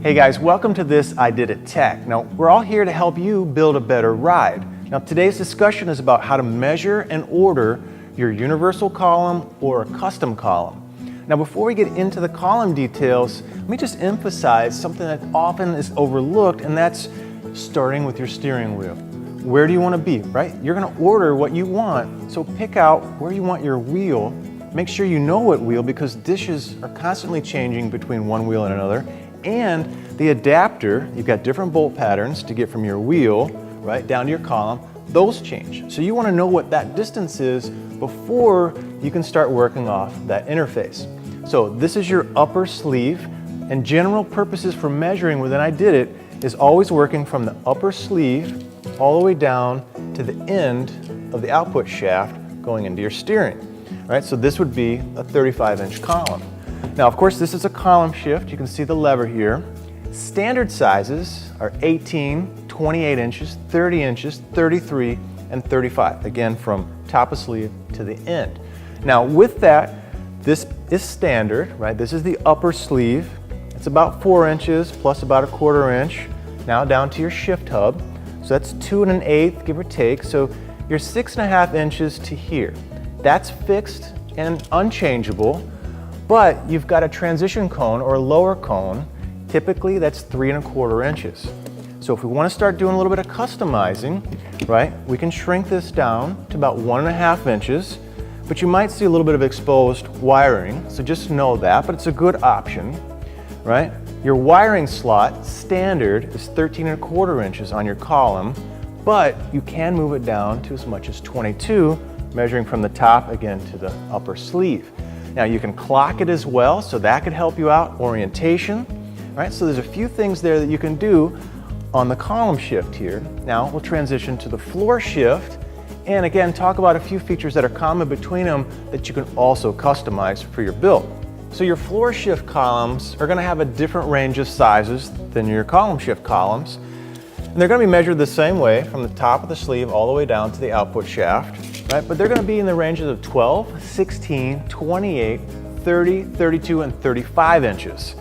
Hey guys, welcome to this ididit Tech. Now, we're all here to help you build a better ride. Now, today's discussion is about how to measure and order your universal column or a custom column. Now, before we get into the column details, let me just emphasize something that often is overlooked, and that's starting with your steering wheel. Where do you want to be, right? You're going to order what you want, so pick out where you want your wheel. Make sure you know what wheel, because dishes are constantly changing between one wheel and another. And the adapter, you've got different bolt patterns to get from your wheel, right, down to your column. Those change. So you want to know what that distance is before you can start working off that interface. So this is your upper sleeve, and general purposes for measuring with an ididit is always working from the upper sleeve all the way down to the end of the output shaft going into your steering. Right? So this would be a 35-inch column. Now, of course, this is a column shift. You can see the lever here. Standard sizes are 18, 28 inches, 30 inches, 33, and 35. Again, from top of sleeve to the end. Now, with that, this is standard, right? This is the upper sleeve. It's about 4 inches plus about a 1/4 inch. Now down to your shift hub. So that's 2 1/8, give or take. So you're 6.5 inches to here. That's fixed and unchangeable. But you've got a transition cone or a lower cone. Typically that's 3 1/4 inches. So if we want to start doing a little bit of customizing, right, we can shrink this down to about 1.5 inches, but you might see a little bit of exposed wiring, so just know that, but it's a good option, right? Your wiring slot standard is 13 1/4 inches on your column, but you can move it down to as much as 22, measuring from the top again to the upper sleeve. Now you can clock it as well, so that could help you out. Orientation, right? So there's a few things there that you can do on the column shift here. Now we'll transition to the floor shift, and again talk about a few features that are common between them that you can also customize for your build. So your floor shift columns are going to have a different range of sizes than your column shift columns, and they're going to be measured the same way from the top of the sleeve all the way down to the output shaft. Right, but they're going to be in the ranges of 12, 16, 28, 30, 32, and 35 inches.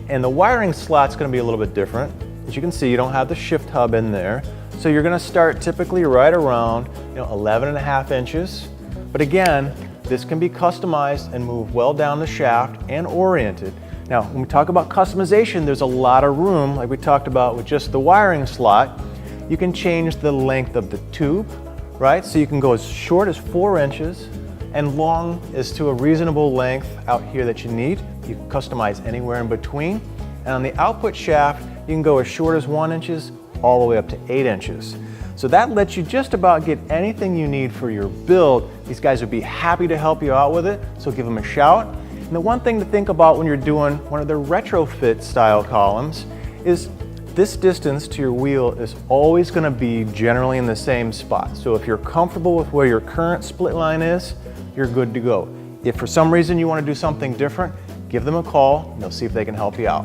And the wiring slot's going to be a little bit different. As you can see, you don't have the shift hub in there. So you're going to start typically right around 11.5 inches. But again, this can be customized and moved well down the shaft and oriented. Now, when we talk about customization, there's a lot of room, like we talked about with just the wiring slot. You can change the length of the tube, right? So you can go as short as 4 inches and long as to a reasonable length out here that you need. You can customize anywhere in between. And on the output shaft, you can go as short as 1 inch all the way up to 8 inches. So that lets you just about get anything you need for your build. These guys would be happy to help you out with it, so give them a shout. And the one thing to think about when you're doing one of the retrofit style columns is this distance to your wheel is always going to be generally in the same spot. So if you're comfortable with where your current split line is, you're good to go. If for some reason you want to do something different, give them a call and they'll see if they can help you out.